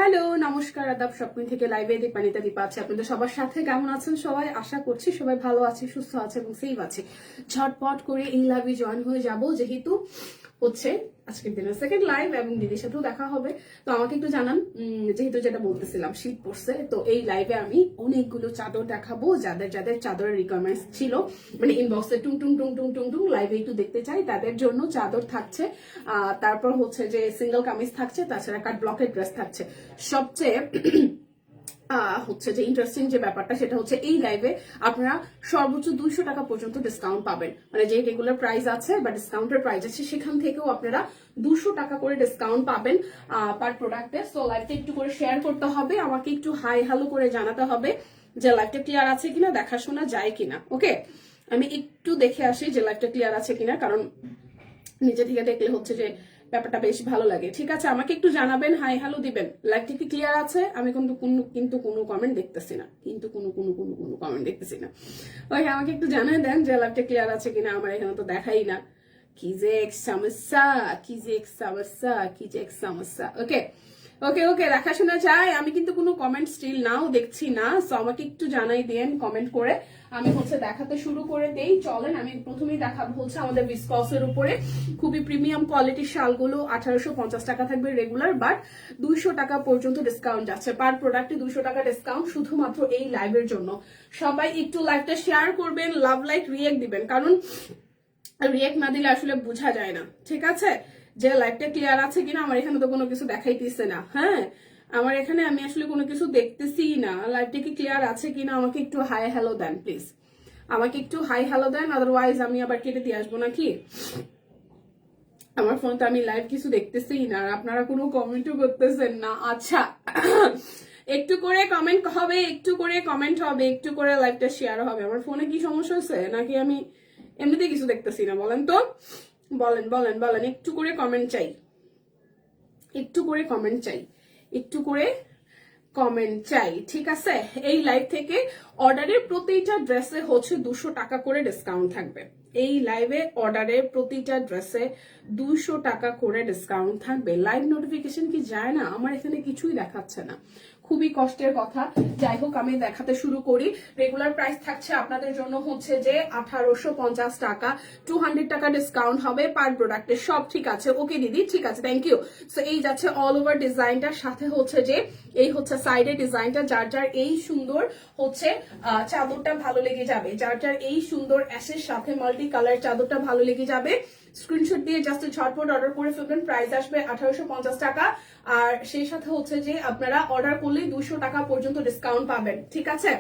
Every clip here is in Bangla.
হ্যালো, নমস্কার, আদাব। স্বপ্ন থেকে লাইভে দীপানিতা দীপা আছে আপনাদের সবার সাথে। কেমন আছেন সবাই? আশা করছি সবাই ভালো আছে, সুস্থ আছে এবং সেফ আছে। ঝটপট করে এই লাইভে জয়েন হয়ে যাব, যেহেতু হচ্ছে আজকের দিনের সেকেন্ড লাইভ এবং দিদির সাথেও দেখা হবে। তো আমাকে একটু জানান, যেহেতু যেটা বলতেছিলাম শীত পড়ছে, তো এই লাইভে আমি অনেকগুলো চাদর দেখাবো। যাদের যাদের চাদরের রিকোয়ারমেন্টস ছিল, মানে ইনবক্সে টুং টুং টুং টুং টুং টুং লাইভে একটু দেখতে চাই, তাদের জন্য চাদর থাকছে। তারপর হচ্ছে যে সিঙ্গেল কামিজ থাকছে, তাছাড়া কাট ব্লকের ড্রেস থাকছে। সবচেয়ে হচ্ছে যে ইন্টারেস্টিং যে ব্যাপারটা, সেটা হচ্ছে এই লাইভে আপনারা সর্বোচ্চ 200 টাকা পর্যন্ত ডিসকাউন্ট পাবেন। মানে যে রেগুলার প্রাইস আছে বা ডিসকাউন্টের প্রাইস আছে, সেখান থেকেও আপনারা 200 টাকা করে ডিসকাউন্ট পাবেন পার প্রোডাক্টে। সো লাইভটা একটু করে শেয়ার করতে হবে, আমাকে একটু হাই হ্যালো করে জানাতে হবে যে লাইভটা ক্লিয়ার আছে কিনা, দেখাশোনা যায় কিনা। ওকে, আমি একটু দেখে আসি যে লাইভটা ক্লিয়ার আছে কিনা, কারণ নিচে থেকে দেখলে হচ্ছে যে ব্যাপারটা বেশ ভালো লাগে। ঠিক আছে, আমাকে একটু জানাবেন, হাই হ্যালো দিবেন। লাইভটা কি ক্লিয়ার আছে? আমি কিন্তু কোনো কমেন্ট দেখতেছি না, কিন্তু কোনো কমেন্ট দেখতেছি না। ওকে, আমাকে একটু জানিয়ে দেন যে লাইভটা ক্লিয়ার আছে কিনা। আমার এখানে তো দেখাই না। কি যে এক সমস্যা, কি যে এক সমস্যা, কি যে এক সমস্যা। ওকে ওকে ওকে, দেখাশোনা চাই। আমি কিন্তু কোনো কমেন্ট স্টিল নাও দেখছি না, সো আমাকে একটু জানাই দেন কমেন্ট করে। আমি হচ্ছে দেখাতে শুরু করে দেই। চলেন, আমি প্রথমেই দেখাবো হচ্ছে আমাদের বিসকসের উপরে খুবই প্রিমিয়াম কোয়ালিটির শালগুলো। 1850 টাকা থাকবে রেগুলার, বাট 200 টাকা পর্যন্ত ডিসকাউন্ট যাচ্ছে। পার প্রোডাক্টে 200 টাকা ডিসকাউন্ট শুধুমাত্র এই লাইভের জন্য। সবাই একটু লাইভটা শেয়ার করবেন, লাভ লাইক রিয়েক্ট দিবেন, কারণ রিয়েক্ট না দিলে আসলে বোঝা যায় না। ঠিক আছে, যে লাইভটা ক্লিয়ার আছে কিনা। আমার এখানে তো কোনো কিছু দেখাইতেছে না। হ্যাঁ, আমার এখানে আমি আসলে কোনো কিছু দেখতেছি না। লাইভটা কি ক্লিয়ার আছে কিনা আমাকে একটু হাই হ্যালো দেন প্লিজ, আমাকে একটু হাই হ্যালো দেন, আদারওয়াইজ আমি আবার কেটে দিয়ে আসবো নাকি। আমার ফোনে তো আমি লাইভ কিছু দেখতেছি না, আর আপনারা কোনো কমেন্টও করতেছেন না। আচ্ছা, একটু করে কমেন্ট হবে, একটু করে কমেন্ট হবে, একটু করে লাইভটা শেয়ার হবে। আমার ফোনে কি সমস্যা হচ্ছে, নাকি আমি এমনিতে কিছু দেখতেছি না? বলেন তো, বলেন বলেন বলেন। একটু করে কমেন্ট চাই, একটু করে কমেন্ট চাই, একটু করে কমেন্ট চাই। ঠিক আছে, এই লাইভ থেকে অর্ডারের প্রতিটা ড্রেসে হচ্ছে 200 টাকা করে ডিসকাউন্ট থাকবে। এই লাইভে অর্ডারের প্রতিটা ড্রেসে 200 টাকা করে ডিসকাউন্ট থাকবে। লাইভ নোটিফিকেশন কি যায় না? আমার এখানে কিছুই দেখাচ্ছে না, খুবই কষ্টের কথা। যাই হোক, আমি দেখাতে শুরু করি। রেগুলার প্রাইস থাকছে আপনাদের জন্য হচ্ছে যে 1850 টাকা, 200 টাকা ডিসকাউন্ট হবে পার প্রোডাক্টে। সব ঠিক আছে? ওকে দিদি, ঠিক আছে, থ্যাংক ইউ। সো এই যাচ্ছে অল ওভার ডিজাইনটার সাথে হচ্ছে যে এই হচ্ছে সাইডে ডিজাইনটা। যার যার এই সুন্দর হচ্ছে চাদরটা ভালো লেগে যাবে, যার যার এই সুন্দর অ্যাশের সাথে মাল্টি কালার চাদরটা ভালো লেগে যাবে, স্ক্রিনশট দিয়ে জাস্ট ঝটপট অর্ডার করে ফেলবেন। প্রাইস আসবে 1850 টাকা, আর সেই সাথে হচ্ছে যে আপনারা অর্ডার করলেই 200 টাকা পর্যন্ত ডিসকাউন্ট পাবেন। ঠিক আছে,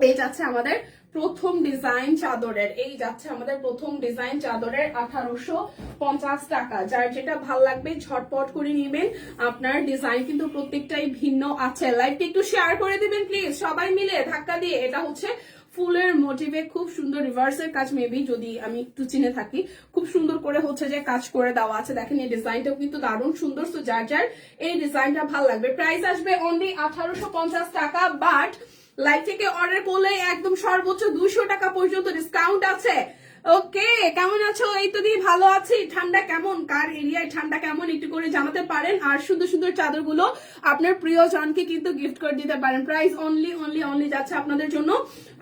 এই যাচ্ছে আমাদের প্রথম ডিজাইন চাদরের, এই যাচ্ছে আমাদের প্রথম ডিজাইন চাদরের 1850 টাকা। যার যেটা ভাল লাগবে ঝটপট করে নেবেন। আপনার ডিজাইন কিন্তু প্রত্যেকটাই ভিন্ন আছে। লাইভটা একটু শেয়ার করে দিবেন প্লিজ, সবাই মিলে ধাক্কা দিয়ে। এটা হচ্ছে ফুলের মোটিভে খুব সুন্দর রিভার্সের কাজ, মেবি যদি আমি একটু চিনে থাকি, খুব সুন্দর করে হচ্ছে যে কাজ করে দেওয়া আছে। দেখেন এই ডিজাইনটাও কিন্তু দারুণ সুন্দর। সো যার যার এই ডিজাইনটা ভালো লাগবে, প্রাইস আসবে অনলি 1850 টাকা। বাট লাইভ থেকে অর্ডার করলে একদম সর্বোচ্চ 200 টাকা পর্যন্ত ডিসকাউন্ট আছে। ওকে, কেমন আছো? এই তো দিয়ে ভালো আছি। ঠান্ডা কেমন? কার এরিয়ায় ঠান্ডা কেমন একটু করে জানাতে পারেন। আর সুন্দর সুন্দর চাদরগুলো আপনার প্রিয়জনকে কিন্তু গিফট করে দিতে পারেন। প্রাইস অনলি অনলি অনলি যাচ্ছে আপনাদের জন্য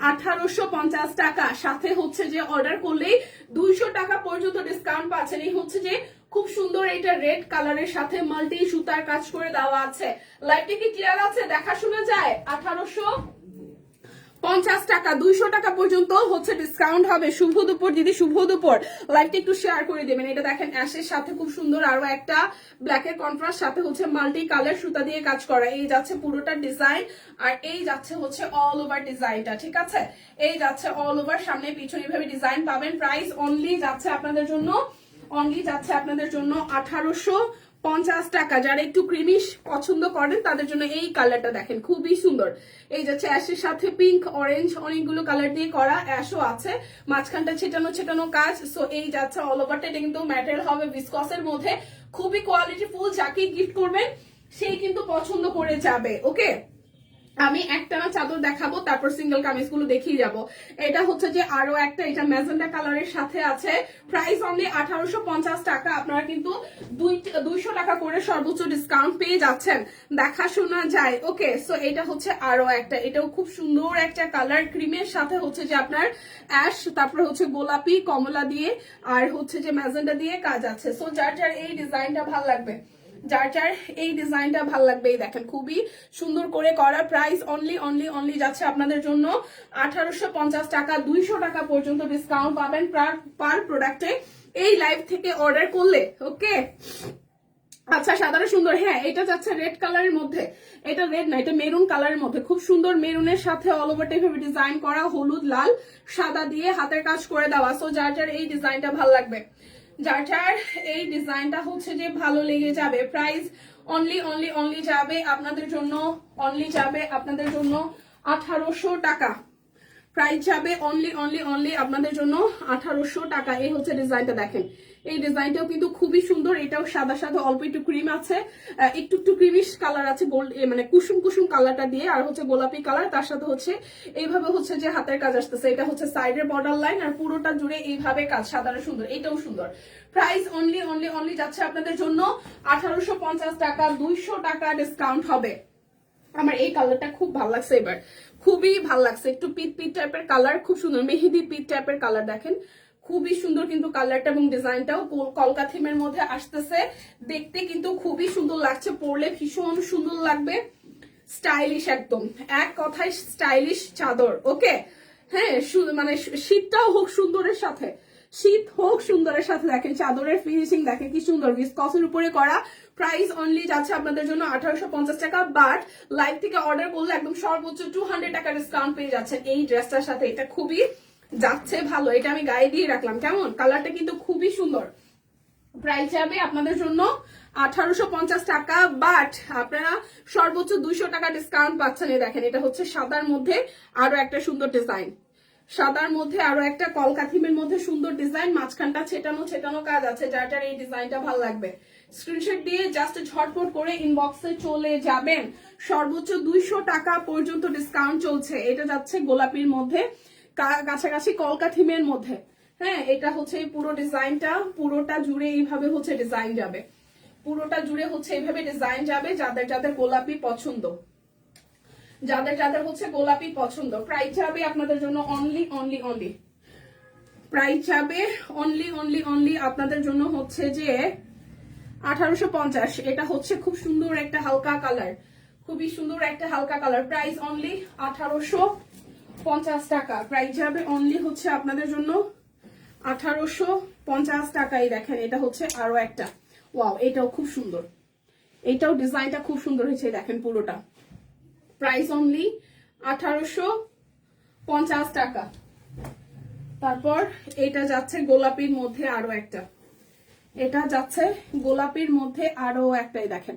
1850 টাকা। সাথে হচ্ছে যে অর্ডার করলেই 200 টাকা পর্যন্ত ডিসকাউন্ট পাচ্ছেন। এই হচ্ছে যে খুব সুন্দর এটা রেড কালারের সাথে মাল্টি সুতার কাজ করে দেওয়া আছে। লাইটটা কি ক্লিয়ার আছে? দেখা শোনা যায়? 1850 টাকা, 200 টাকা পর্যন্ত হচ্ছে ডিসকাউন্ট হবে। শুভ দুপুর দিদি, শুভ দুপুর। লাইভটা একটু শেয়ার করে দেবেন। এটা দেখেন অ্যাশের সাথে খুব সুন্দর আরো একটা ব্ল্যাকের কন্ট্রাস্ট, সাথে হচ্ছে মাল্টি কালার সুতা দিয়ে কাজ করা। এই যাচ্ছে পুরোটা ডিজাইন, আর এই যাচ্ছে হচ্ছে অল ওভার ডিজাইনটা। ঠিক আছে, এই যাচ্ছে অল ওভার, সামনে পিছনে ভাবে ডিজাইন পাবেন। প্রাইস অনলি যাচ্ছে আপনাদের জন্য, অনলি যাচ্ছে আপনাদের জন্য 1850 টাকা। যারা একটু ক্রিমিশ পছন্দ করেন তাদের জন্য এই কালারটা দেখেন, খুবই সুন্দর। এই যাচ্ছে অ্যাশের সাথে পিঙ্ক, অরেঞ্জ, অনেকগুলো কালার দিয়ে করা। অ্যাশও আছে, মাঝখানটা ছেটানো ছেটানো কাজ। সো এই যাচ্ছে অল ওভারটা। এটা কিন্তু ম্যাটেরিয়াল হবে ভিসকসের মধ্যে, খুবই কোয়ালিটি ফুল। যাকে গিফট করবেন সেই কিন্তু পছন্দ করে যাবে। ওকে, আমি একটানা চাদর দেখাবো, তারপর সিঙ্গেল কামিজ গুলো দেখিয়ে যাবো। এটা হচ্ছে যে আরো একটা, এটা ম্যাজেন্ডা কালারের সাথে আছে, প্রাইস অনলি 1850 টাকা। আপনারা কিন্তু 200 টাকা করে সর্বোচ্চ ডিসকাউন্ট পেয়ে যাচ্ছেন, দেখাশোনা যায়। ওকে, সো এটা হচ্ছে আরো একটা, এটাও খুব সুন্দর একটা কালার, ক্রিমের সাথে হচ্ছে যে আপনার অ্যাশ, তারপরে হচ্ছে গোলাপি কমলা দিয়ে আর হচ্ছে যে ম্যাজেন্ডা দিয়ে কাজ আছে। সো যার যার এই ডিজাইনটা ভালো লাগবে, যার যার এই ডিজাইনটা ভাল লাগবে, এই দেখেন খুবই সুন্দর করে করা। প্রাইস অনলি অনলি অনলি যাচ্ছে আপনাদের জন্য 1850 টাকা। 200 টাকা পর্যন্ত ডিসকাউন্ট পাবেন পার প্রোডাক্টে এই লাইভ থেকে অর্ডার করলে। ওকে, আচ্ছা সাদাটা সুন্দর, হ্যাঁ এটা যাচ্ছে রেড কালারের মধ্যে, এটা রেড না, এটা মেরুন কালারের মধ্যে, খুব সুন্দর মেরুনের সাথে অল ওভার টাইপের ডিজাইন করা, হলুদ লাল সাদা দিয়ে হাতের কাজ করে দেওয়া। সো যার যার এই ডিজাইনটা ভাল লাগবে, যার যার এই ডিজাইনটা হচ্ছে যে ভালো লেগে যাবে, প্রাইস অনলি অনলি অনলি যাবে আপনাদের জন্য, অনলি যাবে আপনাদের জন্য 1800 টাকা। প্রাইস যাবে অনলি অনলি অনলি আপনাদের জন্য 1800 টাকা। এই হচ্ছে ডিজাইনটা, দেখেন এই ডিজাইনটাও কিন্তু খুবই সুন্দর, এটাও সাদা সাদা অল্প একটু ক্রিম আছে, একটু একটু ক্রিমিশ কালার আছে, গোল্ড মানে কুসুম কুসুম কালারটা দিয়ে, আর হচ্ছে গোলাপি কালার, তার সাথে হচ্ছে এইভাবে হচ্ছে যে হাতের কাজ আসতেছে। এটা হচ্ছে সাইডের বর্ডার লাইন আর পুরোটা জুড়ে এইভাবে কাজ, সাদাটা সুন্দর, এটাও সুন্দর। প্রাইস অনলি অনলি অনলি যাচ্ছে আপনাদের জন্য 1850 টাকা, 200 টাকা ডিসকাউন্ট হবে। আমার এই কালারটা খুব ভালো লাগছে, এবার খুবই ভালো লাগছে, একটু পিট পিট টাইপের কালার, খুব সুন্দর মেহেদি পিট টাইপের কালার, দেখেন খুবই সুন্দর কিন্তু কালারটা, এবং ডিজাইনটাও কলকা থিমের মধ্যে আসতেছে, দেখতে কিন্তু খুবই সুন্দর লাগছে, পরলে ভীষণ সুন্দর লাগবে, স্টাইলিশ একদম, এক কথায় স্টাইলিশ চাদর। ওকে, হ্যাঁ মানে শীতটাও হোক সুন্দরের সাথে, শীত হোক সুন্দরের সাথে, দেখেন চাদরের ফিনিশিং দেখেন কি সুন্দর, ভিসকসের উপরে করা। প্রাইস অনলি যাচ্ছে আপনাদের জন্য 1850 টাকা, বাট লাইভ থেকে অর্ডার করলে একদম সর্বোচ্চ 200 টাকা ডিসকাউন্ট পেয়ে যাচ্ছেন এই ড্রেসটার সাথে। এটা খুবই যাচ্ছে ভালো, এটা আমি গায়ে দিয়ে রাখলাম, কেমন কালারটা কিন্তু খুবই সুন্দর। প্রাইস যাবে আপনাদের জন্য 1850 টাকা, বাট আপনারা সর্বোচ্চ 200 টাকা ডিসকাউন্ট পাচ্ছেন। এই দেখেন এটা হচ্ছে সাদার মধ্যে আরো একটা সুন্দর ডিজাইন, সাদার মধ্যে আরো একটা কলকা থিমের মধ্যে সুন্দর ডিজাইন, মাঝখানটা ছেটানো ছেটানো কাজ আছে। যার যার এই ডিজাইনটা ভালো লাগবে স্ক্রিনশট দিয়ে জাস্ট ঝটপট করে ইনবক্সে চলে যাবেন। সর্বোচ্চ 200 টাকা পর্যন্ত ডিসকাউন্ট চলছে। এটা যাচ্ছে গোলাপির মধ্যে, কাছাকাছি কলকা থিমের মধ্যে। হ্যাঁ, এটা হচ্ছে এই পুরো ডিজাইনটা, পুরোটা জুড়ে এইভাবে হচ্ছে ডিজাইন যাবে, পুরোটা জুড়ে হচ্ছে এইভাবে ডিজাইন যাবে। যাদের যাদের গোলাপি পছন্দ, যাদের যাদের হচ্ছে গোলাপি পছন্দ, প্রাইস যাবে আপনাদের জন্য অনলি অনলি অনলি, প্রাইস যাবে অনলি অনলি অনলি আপনাদের জন্য হচ্ছে যে 1850। এটা হচ্ছে খুব সুন্দর একটা হালকা কালার, খুবই সুন্দর একটা হালকা কালার, প্রাইস অনলি 1850 টাকা। প্রাইস যাবে অনলি হচ্ছে আপনাদের জন্য 1850 টাকাই। দেখেন এটা হচ্ছে আরো একটা, ওয়াও এটাও খুব সুন্দর, এটাও ডিজাইনটা খুব সুন্দর হয়েছে, দেখেন পুরোটা। প্রাইস অনলি 1850 টাকা। তারপর এটা যাচ্ছে গোলাপির মধ্যে আরো একটা, এটা যাচ্ছে গোলাপির মধ্যে আরো একটাই, দেখেন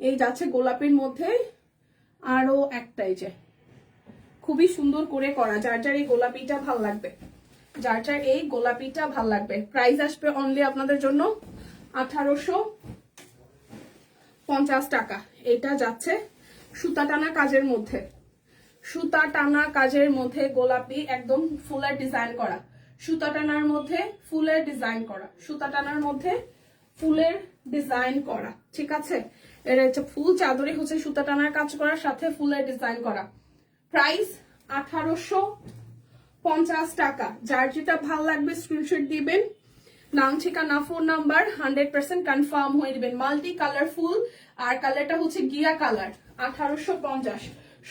এই যাচ্ছে গোলাপির মধ্যে আরো একটাই, যে খুবই সুন্দর করে করা। যার যার এই গোলাপিটা ভাল লাগবে, যার যার এই গোলাপিটা ভাল লাগবে, প্রাইস আসবে অনলি আপনাদের জন্য 1850 টাকা। এটা যাচ্ছে সুতা টানা কাজের মধ্যে, সুতা টানা কাজের মধ্যে গোলাপি, একদম ফুলের ডিজাইন করা, সুতা টানার মধ্যে ফুলের ডিজাইন করা, সুতা টানার মধ্যে ফুলের ডিজাইন করা, ঠিক আছে। এটা হচ্ছে ফুল চাদরে হচ্ছে সুতা টানার কাজ করার সাথে ফুলের ডিজাইন করা। প্রাইস 1850 টাকা। যার যেটা ভাল লাগবে স্ক্রিনশট দিবেন, নাম ঠিকানা ফোন নাম্বার 100% কনফার্ম হয়ে দিবেন। মাল্টি কালারফুল আর কালারটা হচ্ছে গিয়া কালার, 1850।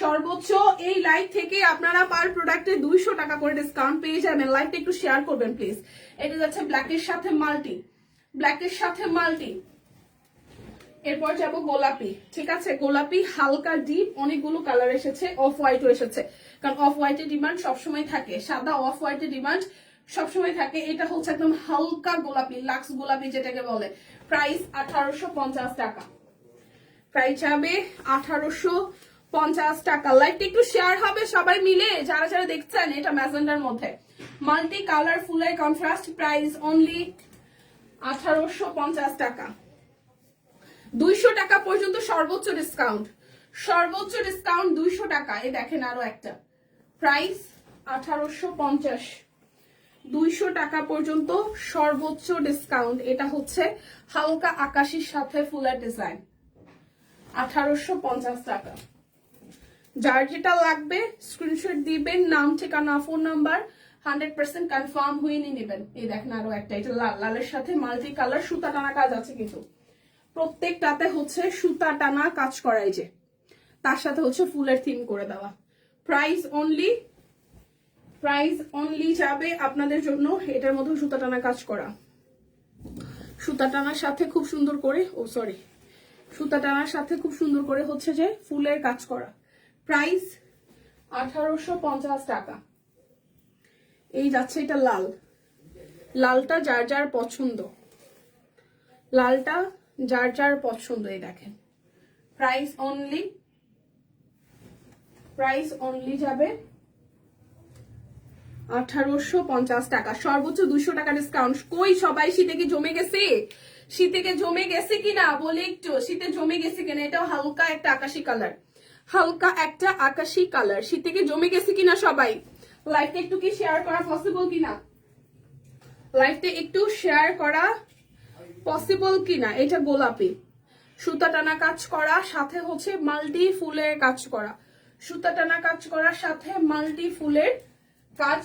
সর্বোচ্চ এই লাইভ থেকে আপনারা পার প্রোডাক্টে 200 টাকা করে ডিসকাউন্ট পেয়ে যাবেন। লাইভটা একটু শেয়ার করবেন প্লিজ। এটা যাচ্ছে ব্ল্যাকের সাথে মাল্টি, ব্ল্যাকের সাথে মাল্টি। এরপর যাব গোলাপি, ঠিক আছে। গোলাপি হালকা ডিপ, অনেকগুলো কালার এসেছে, অফ হোয়াইটও এসেছে, কারণ অফ হোয়াইটের ডিমান্ড সবসময় থাকে, সাদা অফ হোয়াইটের ডিমান্ড সবসময় থাকে। এটা হচ্ছে একদম হালকা গোলাপি, লাক্স গোলাপি যেটাকে বলে। প্রাইস 1850 টাকা, প্রাইস হবে 1850 টাকা। লাইভটা একটু শেয়ার হবে সবাই মিলে যারা যারা দেখছেন। এটা ম্যাজেন্ডার মধ্যে মাল্টি কালার ফুলের কন্ট্রাস্ট, প্রাইস অনলি 1850 টাকা। 200 টাকা পর্যন্ত সর্বোচ্চ ডিসকাউন্ট, সর্বোচ্চ ডিসকাউন্ট 200 টাকা। এই দেখেন আরো একটা, প্রাইস 1850, 200 টাকা পর্যন্ত সর্বোচ্চ ডিসকাউন্ট। এটা হচ্ছে হালকা আকাশির সাথে ফুলের ডিজাইন, 1850 টাকা। যার যেটা লাগবে স্ক্রিনশট দিবেন, নাম ঠিকানা ফোন নাম্বার 100% কনফার্ম হয়ে নিয়ে নেবেন। এই দেখেন আরো একটা, এটা লাল, লালের সাথে মাল্টি কালার সুতা টানা কাজ আছে, কিন্তু প্রত্যেকটাতে হচ্ছে সুতা টানা কাজ করাই, যে তার সাথে হচ্ছে ফুলের থিম করে দেওয়া। প্রাইস অনলি যাবে আপনাদের জন্য এটার মধ্যে সুতা টানা কাজ করা, সুতা টানার সাথে খুব সুন্দর করে, সুতা টানার সাথে খুব সুন্দর করে হচ্ছে যে ফুলের কাজ করা। প্রাইস 1850 টাকা। এই যাচ্ছে এটা লাল, লালটা যার যার পছন্দ, লালটা যার যার পছন্দ। এই দেখেন প্রাইস অনলি যাবে 1850 টাকা। সর্বোচ্চ 200 টাকা ডিসকাউন্ট। কই সবাই শীতে কি জমে গেছে? শীতে কি জমে গেছে কিনা বলে একটু, শীতে জমে গেছে কিনা? এটাও হালকা একটা আকাশি কালার, হালকা একটা আকাশি কালার। শীতে কি জমে গেছে কিনা সবাই? লাইভটা একটু কি শেয়ার করা পসিবল কিনা? লাইভটা একটু শেয়ার করা পসিবল কিনা? এটা গোলাপি, সুতা টানা কাজ করা, সাথে হচ্ছে মাল্টি ফুলের কাজ করা, সুতা টানা কাজ করার সাথে মাল্টি ফুলের কাজ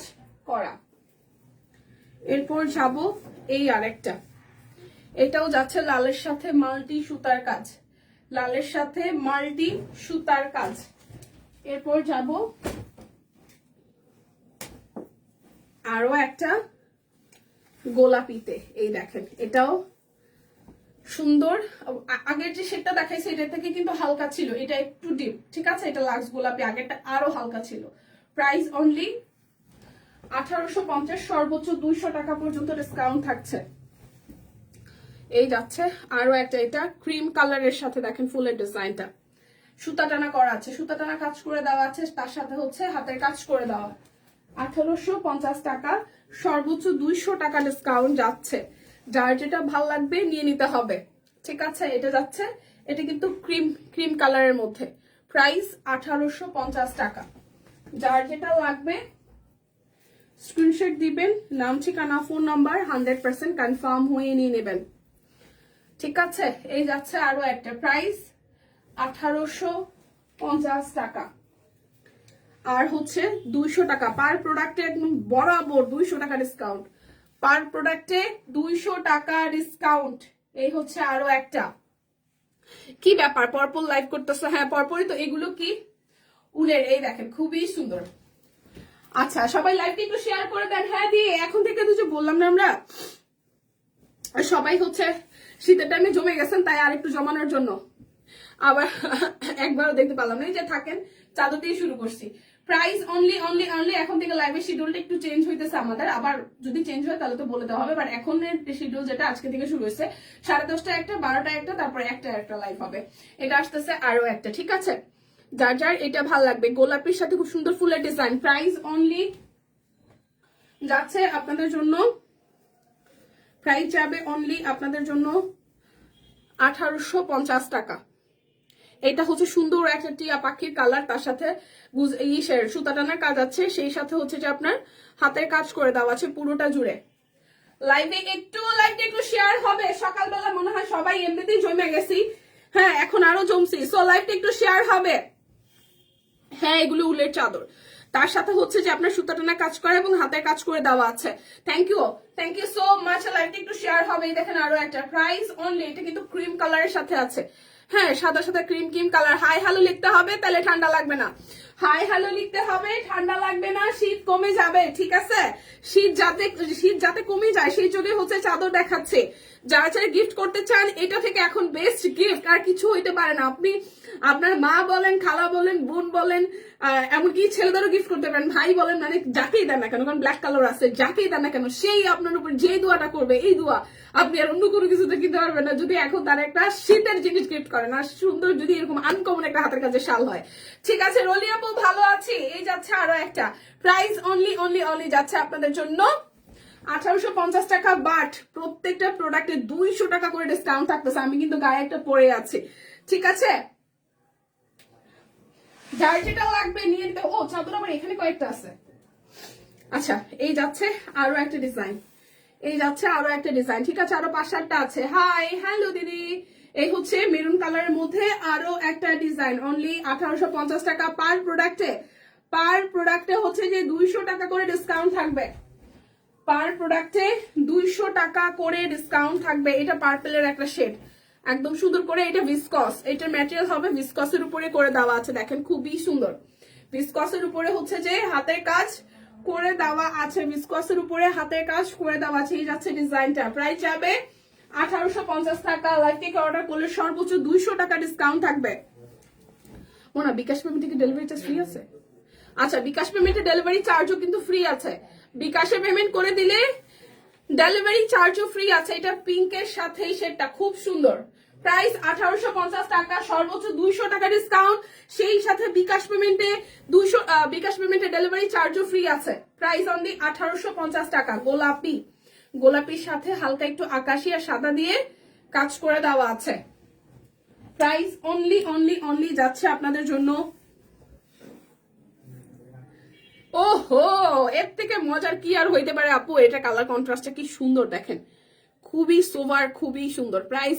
করা। এরপর যাব এই আরেকটা, এটাও যাচ্ছে লালের সাথে মাল্টি সুতার কাজ, লালের সাথে মাল্টি সুতার কাজ। এরপর যাব আরো একটা গোলাপিতে। এই দেখেন এটাও সুন্দর। আগের যে শেডটা দেখাইছে এটা থেকে কিন্তু হালকা ছিল, এটা একটু ডিপ, ঠিক আছে? এটা লাক্স গোলাপি, আগেরটা আরো হালকা ছিল। প্রাইস অনলি 1850, সর্বোচ্চ 200 টাকা পর্যন্ত ডিসকাউন্ট থাকছে। এই যাচ্ছে আরো একটা, এটা ক্রিম কালারের সাথে দেখেন ফুলের ডিজাইনটা, সুতা টানা করা আছে, সুতা টানা কাজ করে দেওয়া আছে, তার সাথে হচ্ছে হাতের কাজ করে দেওয়া। 1850 টাকা, সর্বোচ্চ 200 টাকা ডিসকাউন্ট যাচ্ছে। যার যেটা ভাল লাগবে নিয়ে নিতে হবে, ঠিক আছে? এটা যাচ্ছে, এটা কিন্তু ক্রিম কালারের মধ্যে। প্রাইস 1850 টাকা। যার যেটা লাগবে স্ক্রিনশট দিবেন, নাম ঠিকানা ফোন নাম্বার 100% কনফার্ম হয়ে নিয়ে নেবেন, ঠিক আছে? এই যাচ্ছে আরো একটা, প্রাইস 1850 টাকা। আর হচ্ছে 200 টাকা পার প্রোডাক্টে, একদম বরাবর 200 টাকা ডিসকাউন্ট, পার প্রোডাক্টে 200 টাকা ডিসকাউন্ট। এই হচ্ছে আরো একটা। কি ব্যাপার, পরপর লাইভ করতেছে? হ্যাঁ পরপরই তো। এগুলো কি উলের, এই দেখেন খুবই সুন্দর। আচ্ছা সবাই লাইভটা একটু শেয়ার করে দেন। হ্যাঁ দিয়ে এখন থেকে তো যে বললাম না আমরা সবাই হচ্ছে শীতের টাইমে জমে গেছেন, তাই আর একটু জমানোর জন্য আবার একবারও দেখতে পারলাম না, এই যে থাকেন চাদর দিয়ে শুরু করছি। প্রাইস অনলি এখন থেকে লাইভের শিডিউলটা একটু চেঞ্জ হইতেছে আমাদের, আবার যদি চেঞ্জ হয় তাহলে তো বলে দেওয়া হবে। বাট এখন শিডিউল যেটা আজকে থেকে শুরু হয়েছে 10:30 একটা, 12টা একটা, তারপর একটা লাইভ হবে। এটা আসতেছে আরো একটা, ঠিক আছে? যার যার এটা ভাল লাগবে, গোলাপির সাথে খুব সুন্দর ফুলের ডিজাইন। প্রাইস অনলি যাচ্ছে আপনাদের জন্য, প্রাইস যাবে অনলি আপনাদের জন্য 1850 টাকা। এটা হচ্ছে সুন্দর একটা টিয়া পাখির কালার, তার সাথে সুতা টানার কাজ আছে, সেই সাথে হচ্ছে যে আপনার হাতের কাজ করে দেওয়া আছে পুরোটা জুড়ে। লাইভে একটু শেয়ার হবে। সকালবেলা মনে হয় সবাই এমনিতেই জমে গেছি, হ্যাঁ এখন আরো জমছি, সো লাইভটা একটু শেয়ার হবে। হ্যাঁ এগুলো উলের চাদর, তার সাথে হচ্ছে যে আপনার সুতা টানা কাজ করা এবং হাতের কাজ করে দেওয়া আছে। Thank you so much. লাইভটা একটু শেয়ার হবে। দেখেন আরো একটা, প্রাইস অনলি, এটা কিন্তু ক্রিম কালারের সাথে আছে, হ্যাঁ সাদা সাদা ক্রিম কালার। হাই হ্যালো লিখতে হবে, তাহলে ঠান্ডা লাগবে না। হাই হ্যালো লিখতে হবে, ঠান্ডা লাগবে না, শীত কমে যাবে, ঠিক আছে? শীত যাতে কমে যায় সেই জন্য হচ্ছে চাদর দেখাচ্ছে। যারা যারা গিফট করতে চান, এটা থেকে এখন বেস্ট গিফট আর কিছু হইতে পারে না। আপনি আপনার মা বলেন, খালা বলেন, বোন বলেন, এমনকি ছেলেদেরও গিফট করতে পারেন, ভাই বলেন, মানে যাকেই দেন না কেন, কারণ ব্ল্যাক কালার আছে, যাকেই দেন না কেন সেই আপনার উপর যে দোয়াটা করবে, এই দোয়া আপনি আর অন্য কোনো কিছুতে কিনতে পারবেন না যদি এখন তার একটা শীতের জিনিস গিফট করেন, আর সুন্দর যদি এরকম আনকমন একটা হাতের কাছে শাল হয়। ঠিক আছে রলি আপু, ভালো আছি। এই যাচ্ছে আরো একটা, প্রাইস অনলি যাচ্ছে আপনাদের জন্য 1850 টাকা। বাট প্রত্যেকটা প্রোডাক্টে 200 টাকা করে ডিসকাউন্ট থাকতেছে। আমি কিন্তু গায়ে একটা পরে আছি, ঠিক আছে? যার যেটা লাগবে নিয়ে নিতে। ও চাদর আবার এখানে কয়েকটা আছে। আচ্ছা এই যাচ্ছে আরো একটা ডিজাইন, এই যাচ্ছে আরো একটা ডিজাইন। ঠিক আছে, আরো 5-7টা আছে। হাই হ্যালো দিদি, এই হচ্ছে মেরুন কালারের মধ্যে আরো একটা ডিজাইন। অনলি 1850 টাকা পার প্রোডাক্টে। পার প্রোডাক্টে হচ্ছে যে 200 টাকা করে ডিসকাউন্ট থাকবে। পার প্রোডাক্টে 200 টাকা করে ডিসকাউন্ট থাকবে। এটা পার্পেলের একটা শেড, একদম সুন্দর করে। এটা ভিসকস, এটার ম্যাটেরিয়াল হবে ভিসকসের উপরে করে দেওয়া আছে। দেখেন খুবই সুন্দর, ভিসকসের উপরে হচ্ছে যে হাতের কাজ করে দেওয়া আছে, ভিসকসের উপরে হাতের কাজ করে দেওয়া আছে। এই যাচ্ছে ডিজাইনটা, প্রাইস যাবে 1850 টাকা। লাইভ থেকে অর্ডার করলে সর্বোচ্চ 200 টাকা ডিসকাউন্ট থাকবে। মোনা বিকাশ পেমেন্টে কি ডেলিভারি চার্জ ফ্রি আছে? আচ্ছা বিকাশ পেমেন্টে ডেলিভারি চার্জও কিন্তু ফ্রি আছে। বিকাশে পেমেন্ট করে দিলে ডেলিভারি চার্জও ফ্রি আছে। এটা পিঙ্কের সাথে সেটটা খুব সুন্দর। প্রাইস 1850 টাকা, সর্বোচ্চ 200 টাকা ডিসকাউন্ট। সেই সাথে বিকাশ পেমেন্টে ডেলিভারি চার্জও ফ্রি আছে। প্রাইস অনলি 1850 টাকা। গোলাপি, গোলাপির সাথে হালকা একটু আকাশি আর সাদা দিয়ে কাজ করে দেওয়া আছে। প্রাইস অনলি অনলি অনলি যাচ্ছে আপনাদের জন্য। ওহো, এর থেকে মজার কি আর হইতে পারে আপু? এটা কালার কন্ট্রাস্টটা কি সুন্দর দেখেন, খুবই সোভার, খুবই সুন্দর। প্রাইস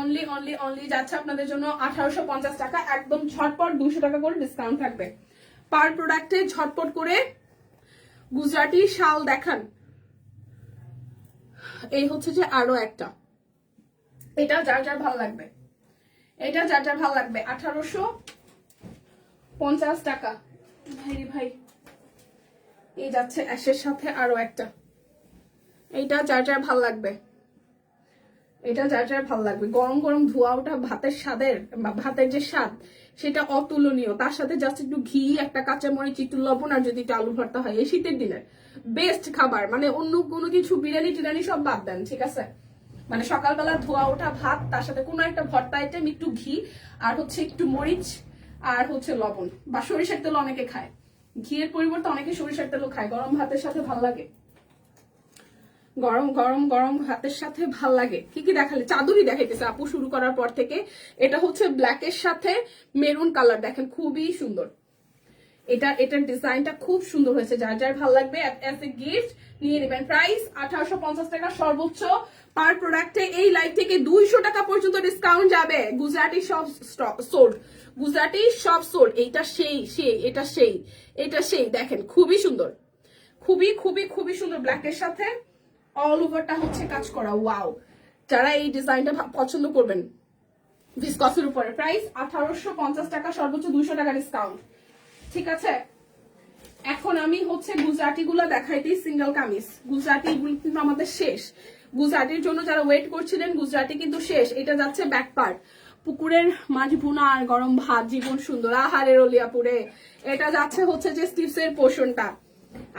অনলি অনলি যাচ্ছে আপনাদের জন্য 1850 টাকা। একদম ঝটপট 200 টাকা করে ডিসকাউন্ট থাকবে পার প্রোডাক্টে। ঝটপট করে গুজরাটি শাল দেখান। এই হচ্ছে যে আরো একটা, এটা যার যার ভালো লাগবে, এটা যার যার ভালো লাগবে। 1850 টাকা। ভাই রে ভাই, এই যাচ্ছে অ্যাশের সাথে আরো একটা। এইটা যার যার ভাল লাগবে, এটা যার যার ভাল লাগবে। গরম গরম ধোয়া ওঠা ভাতের স্বাদের, ভাতের যে স্বাদ সেটা অতুলনীয়। তার সাথে জাস্ট একটু ঘি, একটা কাঁচা মরিচ, একটু লবণ আর যদি একটু আলু ভর্তা হয়, এই শীতের দিনের বেস্ট খাবার। মানে অন্য কোনো কিছু বিরিয়ানি টিরানি সব বাদ দেন, ঠিক আছে? মানে সকালবেলা ধোয়া ওঠা ভাত, তার সাথে কোনো একটা ভর্তা আইটেম, একটু ঘি আর হচ্ছে একটু মরিচ আর হচ্ছে লবণ, বা সরিষার তেল অনেকে খায়, ঘিয়ের পরিবর্তে অনেকে সরিষার তেলও খায়। গরম ভাতের সাথে ভাল লাগে, গরম গরম গরম ভাতের সাথে ভাল লাগে। কি কি দেখালে? চাদরই দেখাইতেছে আপু শুরু করার পর থেকে। এটা হচ্ছে ব্ল্যাকের সাথে মেরুন কালার, দেখেন খুবই সুন্দর। এটার ডিজাইনটা খুব সুন্দর হয়েছে। যার যার ভালো লাগবে অ্যাজ এ গিফট নিয়ে নেবেন। প্রাইস 1850 টাকা সর্বোচ্চ পার প্রোডাক্টে। এই লাইভ থেকে 200 টাকা পর্যন্ত ডিসকাউন্ট যাবে। গুজরাটি সব সোল্ড, গুজরাটি সব সোল্ড। এইটা সেই এটা সেই দেখেন খুবই সুন্দর, খুবই খুবই খুবই সুন্দর। ব্ল্যাকের সাথে অল ওভারটা হচ্ছে কাজ করা। ওয়াও, যারা এই ডিজাইনটা পছন্দ করবেন ভিসকসের উপরে। প্রাইস 1850 টাকা, সর্বোচ্চ 200 টাকা ডিসকাউন্ট। ঠিক আছে, এখন আমি হচ্ছে গুজরাটি গুলো দেখাইতে। সিঙ্গেল কামিজ গুজরাটি কিন্তু আমাদের শেষ। গুজরাটির জন্য যারা ওয়েট করছিলেন, গুজরাটি কিন্তু শেষ। এটা যাচ্ছে ব্যাক পার্ট, পুকুরের মাছ ভুনা আর গরম ভাত, জীবন সুন্দর, আহারের অলিয়াপুরে। এটা যাচ্ছে হচ্ছে যে স্লিভসের পোর্শনটা,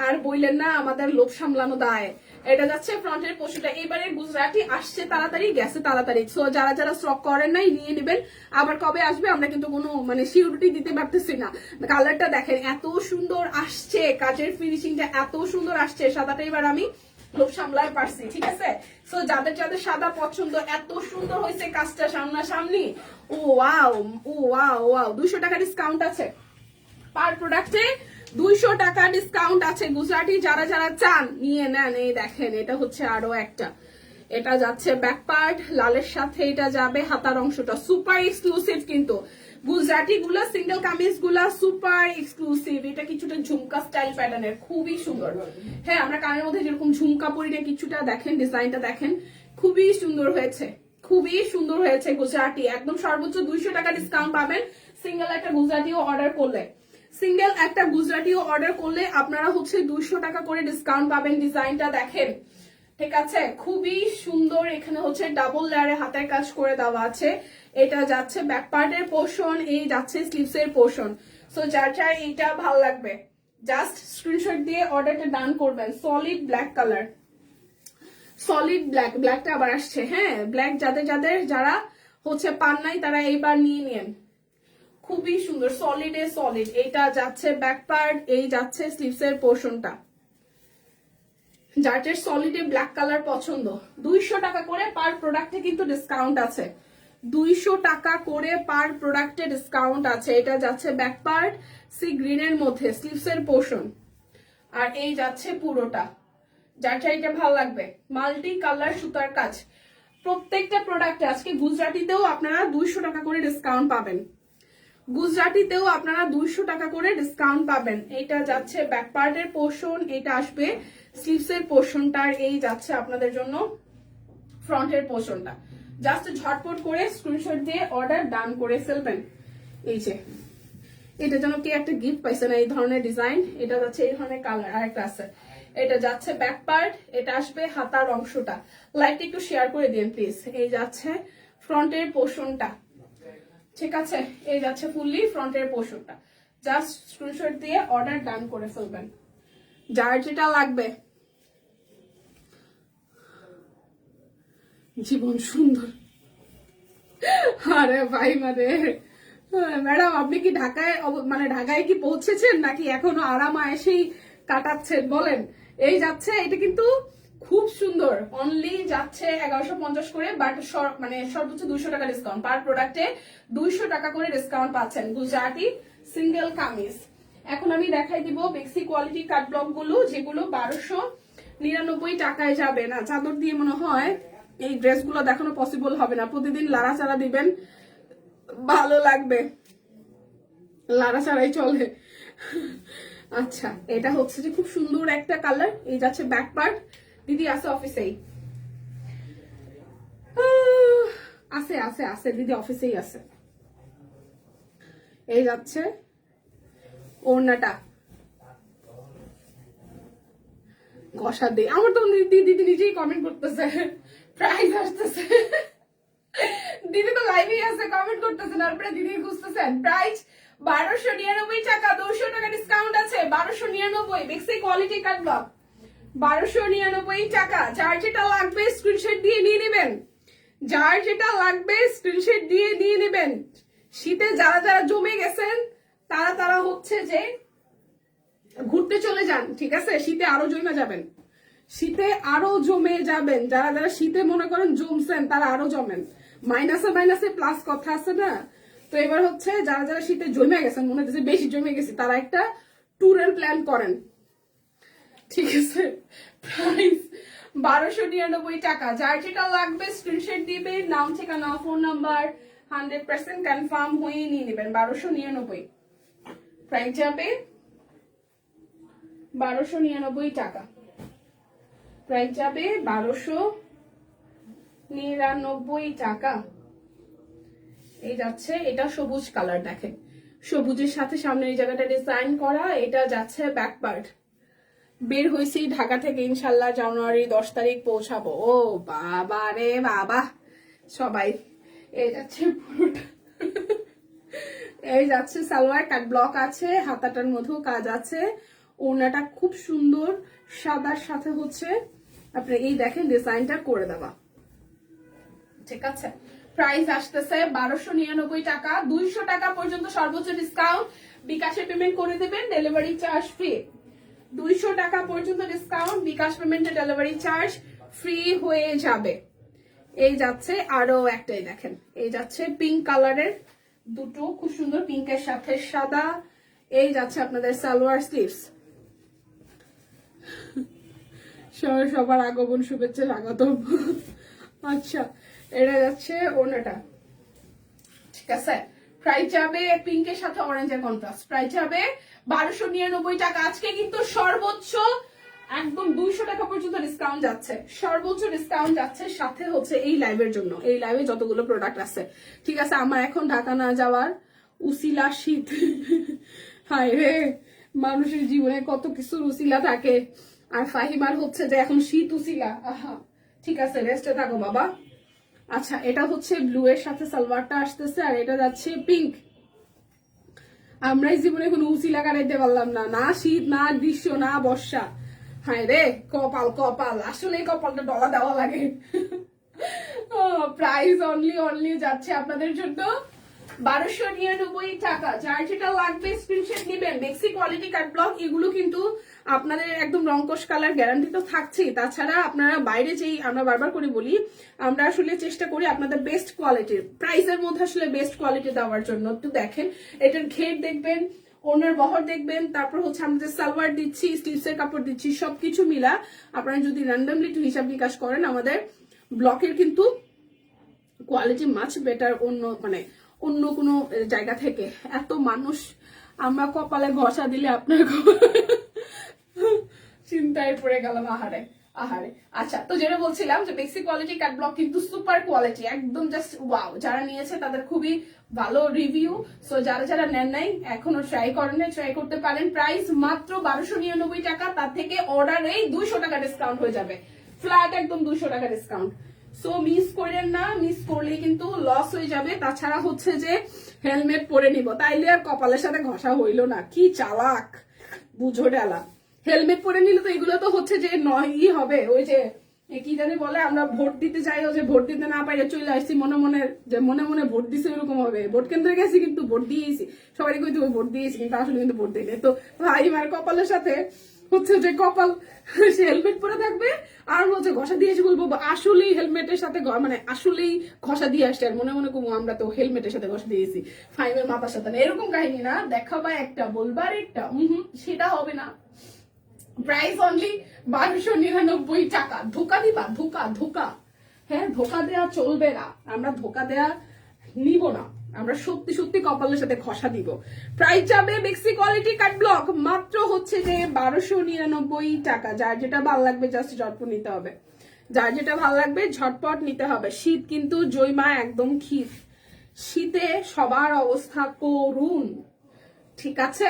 আর বললেন না আমাদের লোভ সামলানো দায়। এটা যাচ্ছে ফ্রন্টের পোর্শনটা। এবারে গুজরাটি আসছে তাড়াতাড়ি, গেছে তাড়াতাড়ি। সো যারা যারা স্টক করেন নাই নিয়ে নেবেন। আবার কবে আসবে আমরা কিন্তু কোনো মানে সিউরিটি দিতে পারতেছি না। কালারটা দেখেন এত সুন্দর আসছে, কাজের ফিনিশিংটা এত সুন্দর আসছে। সাদাটা এবার আমি লোভ সামলায় পারছি, ঠিক আছে? সো যাদের যাদের সাদা পছন্দ, এত সুন্দর হয়েছে কাজটা সামনাসামনি। ও ওয়াও, ও ওয়াও ওয়াও। 200 টাকা ডিসকাউন্ট আছে পার প্রোডাক্টে, 200 টাকা ডিসকাউন্ট আছে। গুজরাটি যারা যারা চান নিয়ে নেন। এই দেখেন এটা হচ্ছে আরো একটা, এটা যাচ্ছে ব্যাক পার্ট, লালের সাথে এটা যাবে হাতার অংশটা। সুপার এক্সক্লুসিভ কিন্তু গুজরাটি গুলা, সিঙ্গেল কামিজ গুলা সুপার এক্সক্লুসিভ। এটা কিছুটা ঝুমকা স্টাইল প্যাটার্নের, খুবই সুন্দর। হ্যাঁ, আমরা কানের মধ্যে যেরকম ঝুমকা পরি না, কিছুটা দেখেন ডিজাইনটা দেখেন, খুবই সুন্দর হয়েছে, খুবই সুন্দর হয়েছে। গুজরাটি একদম সর্বোচ্চ 200 টাকা ডিসকাউন্ট পাবেন সিঙ্গেল একটা গুজরাটিও অর্ডার করলে। সিঙ্গেল একটা গুজরাটিও অর্ডার করলে আপনারা হচ্ছে 200 টাকা করে ডিসকাউন্ট পাবেন। ডিজাইনটা দেখেন, ঠিক আছে, খুবই সুন্দর। এখানে হচ্ছে ডাবল লেয়ারে হাতের কাজ করে দেওয়া আছে। এটা যাচ্ছে ব্যাক পার্টের পোর্শন, এই যাচ্ছে স্লিভস এর পোর্শন। সো যার যার এইটা ভালো লাগবে জাস্ট স্ক্রিনশট দিয়ে অর্ডারটা ডান করবেন। Solid black colour, solid black, ব্ল্যাকটা আবার আসছে। হ্যাঁ, ব্ল্যাক যাদের যাদের যারা হচ্ছে পান নাই তারা এইবার নিয়ে নেন। খুবই সুন্দর, সলিড এ সলিড। এইটা যাচ্ছে ব্যাক পার্ট, এই যাচ্ছে স্লিভস এর পোর্শনটা। যার সলিডে ব্ল্যাক কালার পছন্দ, 200 টাকা করে পার প্রোডাক্টে কিন্তু ডিসকাউন্ট আছে। 200 টাকা করে পার প্রোডাক্টে ডিসকাউন্ট আছে। এটা যাচ্ছে ব্যাক পার্ট সি গ্রিনের মধ্যে, স্লিভসের পোর্শন, আর এই যাচ্ছে পুরোটা। যার চাইটা ভালো লাগবে, মাল্টি কালার সুতার কাজ প্রত্যেকটা প্রোডাক্টে। আজকে গুজরাটিতেও আপনারা 200 টাকা করে ডিসকাউন্ট পাবেন, গুজরাটিতেও আপনারা 200 টাকা করে ডিসকাউন্ট পাবেন। এটা যাচ্ছে ব্যাক পার্টের পোর্শন, এটা আসবে স্লিভসের পোর্শনটার, এই যাচ্ছে আপনাদের জন্য ফ্রন্টের পোর্শনটা। জাস্ট ঝটপট করে স্ক্রিনশট দিয়ে অর্ডার ডান করে ফেলবেন। এই যে এটা যেন কি একটা গিফট পাইছে না, এই ধরনের ডিজাইন। এটা যাচ্ছে এই ধরনের কালার, আরেকটা আছে। এটা যাচ্ছে ব্যাক পার্ট, এটা আসবে হাতার অংশটা। লাইটটা একটু শেয়ার করে দিন প্লিজ। এই যাচ্ছে ফ্রন্টের পোর্শনটা, ঠিক আছে? এই যাচ্ছে ফুললি ফ্রন্টের পোর্শনটা। জাস্ট স্ক্রিনশট দিয়ে অর্ডার ডান করে ফেলবেন, যার যেটা লাগবে। জীবন সুন্দর, আরে ভাই মানে ম্যাডাম আপনি কি ঢাকায়, মানে ঢাকায় কি পৌঁছেছেন নাকি এখনো আরাম এসেই কাটাচ্ছেন বলেন? এই যাচ্ছে, এটা কিন্তু খুব সুন্দর। অনলি যাচ্ছে 1150 করে, বাট মানে সর্বোচ্চ 200 টাকা ডিসকাউন্ট পার প্রোডাক্টে, 200 টাকা করে ডিসকাউন্ট পাচ্ছেন। গুজরাটি সিঙ্গেল কামিজ। এখন আমি দেখাই দিব বেক্সি কোয়ালিটি কাট ব্লক গুলো, যেগুলো 1299 টাকায় যাবে না। চাদর দিয়ে মনে হয় এই ড্রেসগুলো দেখানো পসিবল হবে না, প্রতিদিন লাড়াচাড়া দিবেন, ভালো লাগবে, লাড়াচাড়াই চলে। আচ্ছা, এটা হচ্ছে যে খুব সুন্দর একটা কালার। এই যাচ্ছে ব্যাক পার্ট। দিদি আছে অফিসেই, আছে আছে আছে দিদি অফিসেই আছে। এই যাচ্ছে ওড়নাটা, কষা দিয়ে। আমার তো দিদি নিজেই কমেন্ট করতেছে, প্রাইস আসতেছে। দিদি তো লাইভেই আছে, কমেন্ট করতেছেন, তারপরে দিদি খুঁজতেছেন। প্রাইস 1299 টাকা, 200 টাকা ডিসকাউন্ট আছে। 1299 বেক্সি কোয়ালিটি কাট ব্লক, 1299 টাকা। যার যেটা লাগবে স্ক্রিনশট দিয়ে নিয়ে নেবেন, যার যেটা লাগবে স্ক্রিনশট দিয়ে নিয়ে নেবেন। শীতে যারা যারা জমে গেছেন তারা তারা হচ্ছে যে ঘুরতে চলে যান, ঠিক আছে? শীতে আরো জমে যাবেন, শীতে আরো জমে যাবেন। যারা যারা শীতে মনে করেন জমছেন তারা আরো জমেন। মাইনাসে মাইনাসে প্লাস কথা আছে না? তো এবার হচ্ছে যারা যারা শীতে জমে গেছেন, মনে হচ্ছে বেশি জমে গেছে, তারা একটা ট্যুরের প্ল্যান করেন, ঠিক আছে? প্রাইস 1299 টাকা। যার যেটা লাগবে স্ক্রিনশট দিবে, নাম ঠিকানা ফোন নাম্বার 100% কনফার্ম হয়ে নিয়ে নেবেন। 1299 প্রাইস যাবে, 1299 টাকা প্রাইস যাবে, 1299 টাকা। এই যাচ্ছে, এটা সবুজ কালার, দেখেন সবুজের সাথে সামনে এই জায়গাটা ডিজাইন করা। এটা যাচ্ছে ব্যাক পার্ট। বের হয়েছি ঢাকা থেকে, ইনশাল্লাহ জানুয়ারি 10 তারিখ পৌঁছাবো। ও বাবা রে বাবা সবাই। এই যাচ্ছে পুরোটা, এই যাচ্ছে সালোয়ার কাট ব্লক আছে, হাতাটার মধ্যেও কাজ আছে। ওড়নাটা খুব সুন্দর, সাদার সাথে হচ্ছে আপনি এই দেখেন ডিজাইনটা করে দেওয়া, ঠিক আছে? প্রাইস আসতেছে 1299 টাকা। 200 টাকা পর্যন্ত সর্বোচ্চ ডিসকাউন্ট, বিকাশে পেমেন্ট করে দেবেন, ডেলিভারি চার্জ ফ্রি। 200 টাকা পর্যন্ত ডিসকাউন্ট, বিকাশ পেমেন্টে ডেলিভারি চার্জ ফ্রি হয়ে যাবে। এই যাচ্ছে আরো একটাই, দেখেন এই যাচ্ছে পিঙ্ক কালারের, দুটো খুব সুন্দর, পিঙ্কের সাথে সাদা। এই যাচ্ছে আপনাদের সালোয়ার স্লিভস। সবার আগমন শুভেচ্ছা স্বাগতম। আচ্ছা, এটা যাচ্ছে ওড়নাটা, ঠিক আছে? প্রাইস যাবে পিঙ্কের সাথে অরেঞ্জের কন্ট্রাস্ট, প্রাইস যাবে 1299 টাকা। আজকে কিন্তু সর্বোচ্চ একদম 200 টাকা পর্যন্ত ডিসকাউন্ট যাচ্ছে, সর্বোচ্চ ডিসকাউন্ট যাচ্ছে। সাথে হচ্ছে এই লাইভের জন্য, এই লাইভে যতগুলো প্রোডাক্ট আছে, ঠিক আছে? আমার এখন ঢাকা না যাওয়ার উসিলা শীত। হায় রে, মানুষের জীবনে কত কিছুর উসিলা থাকে, আর ফাহিমার হচ্ছে যে এখন শীত উসিলা। আহা, ঠিক আছে, রেস্টে থাকো বাবা। আচ্ছা, এটা হচ্ছে ব্লু এর সাথে সালোয়ারটা আসতেছে, আর এটা যাচ্ছে পিঙ্ক। আমরাই জীবনে কোনো উসিলা কাটাইতে পারলাম না, না শীত, না গ্রীষ্ম, না বর্ষা। হায় রে কপাল, কপাল, আসলে কপালটা ডলা দেওয়া লাগে। প্রাইস অনলি যাচ্ছে আপনাদের জন্য 1299 টাকা। যার যেটা লাগবে স্ক্রিনশট নেবেন। বেক্সি কোয়ালিটি কাট ব্লক, এগুলো কিন্তু আপনাদের একদম রংকশ কালার গ্যারান্টি তো থাকছেই। তাছাড়া আপনারা বাইরে যেই, আমরা বারবার করে বলি, আমরা আসলে চেষ্টা করি আপনাদের বেস্ট কোয়ালিটির প্রাইসের মধ্যে আসলে বেস্ট কোয়ালিটি দেওয়ার জন্য। একটু দেখেন, এটার ঘের দেখবেন, ওনার বহর দেখবেন, তারপর হচ্ছে আমাদের সালোয়ার দিচ্ছি, স্লিভসের কাপড় দিচ্ছি, সবকিছু মিলা আপনারা যদি র্যান্ডমলি একটু হিসাব নিকাশ করেন, আমাদের ব্লকের কিন্তু কোয়ালিটি মাচ বেটার অন্য কোনো জায়গা থেকে। এত মানুষ আমরা কপালে ঘষা দিলে আপনার চিন্তায় পড়ে গেলাম। আহারে আহারে। আচ্ছা, তো যেটা বলছিলাম যে বেক্সি কোয়ালিটি কাট ব্লক কিন্তু সুপার কোয়ালিটি, একদম জাস্ট ওয়াও। যারা নিয়েছে তাদের খুবই ভালো রিভিউ। সো যারা যারা নেন নাই, এখনো ট্রাই করেন, ট্রাই করতে পারেন। প্রাইস মাত্র 1299 টাকা। তার থেকে অর্ডারেই 200 টাকা ডিসকাউন্ট হয়ে যাবে, ফ্ল্যাট একদম 200 টাকা ডিসকাউন্ট। সো মিস করেন না, মিস করলে কিন্তু লস হয়ে যাবে। তাছাড়া হচ্ছে যে হেলমেট পরে নিব, তাইলে আর কপালের সাথে ঘষা হইলো না। কি চালাক, বুঝো ডালা। হেলমেট পরে নিলে তো এগুলো তো হচ্ছে যে নয়ই হবে। ওই যে কি জানি বলে, আমরা ভোট দিতে যাই, ও যে ভোট দিতে না পাইলে চলে আসছি মনে মনে, যে মনে মনে ভোট দিছে এরকম হবে। ভোট কেন্দ্রে গেছি কিন্তু ভোট দিয়েছি, সবাই কই তুমি ভোট দিয়েছি, কিন্তু আসলে কিন্তু ভোট দিই। তো ভাই মার কপালের সাথে হচ্ছে যে কপাল, সে হেলমেট পরে থাকবে আর হচ্ছে ঘষা দিয়েছি বলবো আসলেই হেলমেটের সাথে আসলেই ঘষা দিয়ে আসছে, আর মনে মনে কমু আমরা তো হেলমেটের সাথে ঘষা দিয়েছি, ফাইমের মাথার সাথে না। এরকম কাহিনী না, দেখাবা একটা বলবার একটা, সেটা হবে না। প্রাইস অনলি 1299 টাকা। ধোকা দিবা, ধোকা ধোকা। হ্যাঁ, ধোকা দেয়া চলবে না, আমরা ধোকা দেয়া নিব না, আমরা সত্যি সত্যি কপালের সাথে ঘষা দিব। প্রাইস যাবে বেক্সি কোয়ালিটি কাট ব্লক মাত্র হচ্ছে যে 1299 টাকা। যার যেটা ভালো লাগবে জাস্ট ঝটপট নিতে হবে, যার যেটা ভালো লাগবে ঝটপট নিতে হবে। শীত কিন্তু জয়মা একদম ক্ষীর, শীতে সবার অবস্থা করুন, ঠিক আছে।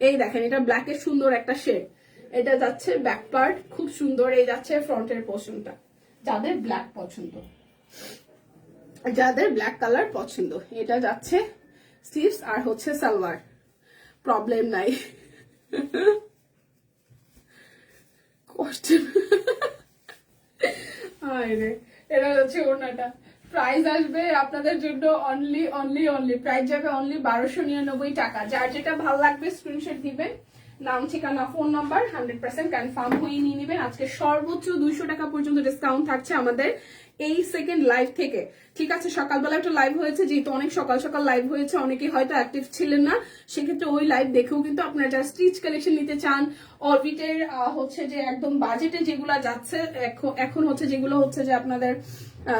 এই দেখেন, এটা ব্ল্যাকের সুন্দর একটা শেড, এটা যাচ্ছে ব্যাক পার্ট খুব সুন্দর, এই যাচ্ছে ফ্রন্টের পোর্শনটা। যাদের ব্ল্যাক পছন্দ, যাদের ব্ল্যাক কালার পছন্দ, এটা যাচ্ছে স্লিভস আর হচ্ছে সালোয়ার, প্রবলেম নাই। কষ্ট, এটা হচ্ছে ওড়নাটা। প্রাইস আসবে আপনাদের জন্য অনলি অনলি অনলি, প্রাইস যাবে অনলি 1299 টাকা। যার যেটা ভালো লাগবে স্ক্রিনশট দিবেন, নাম ঠিকানা ফোন নাম্বার 100% কনফার্ম হয়ে নিয়ে নেবেন। আজকে সর্বোচ্চ 200 টাকা পর্যন্ত ডিসকাউন্ট থাকছে আমাদের এই সেকেন্ড লাইভ থেকে, ঠিক আছে। সকালবেলা একটা লাইভ হয়েছে, যেহেতু অনেক সকাল সকাল লাইভ হয়েছে, অনেকে হয়তো অ্যাক্টিভ ছিলেন না, সেক্ষেত্রে ওই লাইভ দেখেও কিন্তু আপনারা যারা স্টিচ কালেকশন নিতে চান, অরবিটের হচ্ছে যে একদম বাজেটে যেগুলো যাচ্ছে এখন হচ্ছে, যেগুলো হচ্ছে যে আপনাদের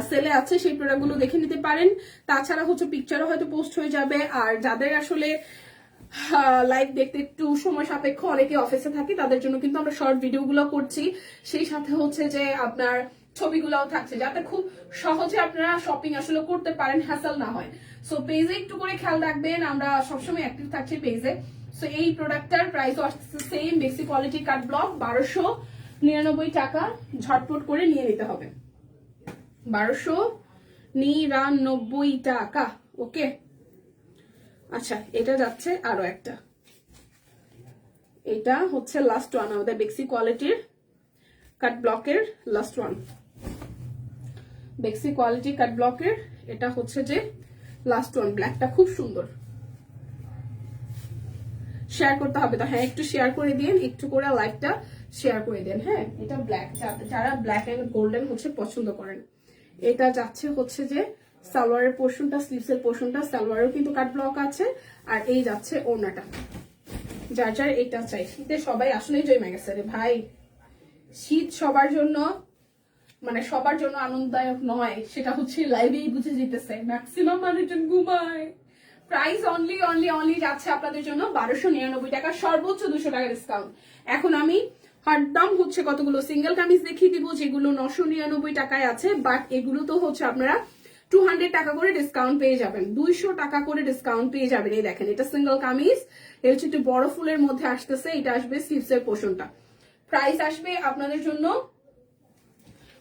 সেলে আছে, সেই প্রোডাক্টগুলো দেখে নিতে পারেন। তাছাড়া হচ্ছে পিকচারও হয়তো পোস্ট হয়ে যাবে। আর যাদের আসলে লাইভ দেখতে একটু সময় সাপেক্ষ, অনেকে অফিসে থাকি, তাদের জন্য কিন্তু আমরা শর্ট ভিডিও গুলো করছি, সেই সাথে হচ্ছে যে আপনার ছবিগুলোও থাকছে, যাতে খুব সহজে আপনারা শপিং আসলে করতে পারেন, হ্যাসেল না হয়। সো পেজে একটু করে খেয়াল রাখবেন, আমরা সবসময় অ্যাক্টিভ থাকছি পেজে। সো এই প্রোডাক্টটার প্রাইসও আসছে সেম, বেক্সি কোয়ালিটি কাট ব্লক 1299 টাকা। ঝটপট করে নিয়ে নিতে হবে, 1299 টাকা। ওকে, আচ্ছা, এটা যাচ্ছে আরো একটা, এটা হচ্ছে লাস্ট ওয়ান আমাদের বেক্সি কোয়ালিটির কাট ব্লকের লাস্ট ওয়ান। বেক্সি কোয়ালিটি কাট ব্লকের এটা হচ্ছে যে লাস্ট ওয়ান। ব্ল্যাকটা খুব সুন্দর, শেয়ার করতে হবে তো, হ্যাঁ একটু শেয়ার করে দিন, একটু করে লাইভটা শেয়ার করে দেন। হ্যাঁ, এটা ব্ল্যাক, যারা ব্ল্যাক এন্ড গোল্ডেন হচ্ছে পছন্দ করেন। এটা যাচ্ছে হচ্ছে যে সালোয়ারের পোর্শনটা, স্লিভসের পোর্শনটা, সালোয়ারেও কিন্তু কাট ব্লক আছে, আর এই যাচ্ছে ওড়নাটা। যার যার এটা চাই, শীতে সবাই আসলেই জমে গেছে রে ভাই। শীত সবার জন্য, মানে সবার জন্য আনন্দদায়ক নয়, সেটা হচ্ছে লাইভেই বুঝে যেতেছে, ম্যাক্সিমাম মানুষজন ঘুমায়। প্রাইস অনলি অনলি অনলি যাচ্ছে আপনাদের জন্য 1299 টাকা, সর্বোচ্চ 200 টাকা ডিসকাউন্ট। এখন আমি হরদম হচ্ছে কতগুলো সিঙ্গেল কামিজ দেখিয়ে দিব, যেগুলো 999 টাকায় আছে, বাট এগুলো তো হচ্ছে আপনারা 200 টাকা করে ডিসকাউন্ট পেয়ে যাবেন, 200 টাকা করে ডিসকাউন্ট পেয়ে যাবেন। এই দেখেন, এটা সিঙ্গেল কামিজ, এটা হচ্ছে একটু বড় ফুলের মধ্যে আসতেছে, এটা আসবে স্লিভসের পোর্শনটা। প্রাইস আসবে আপনাদের জন্য,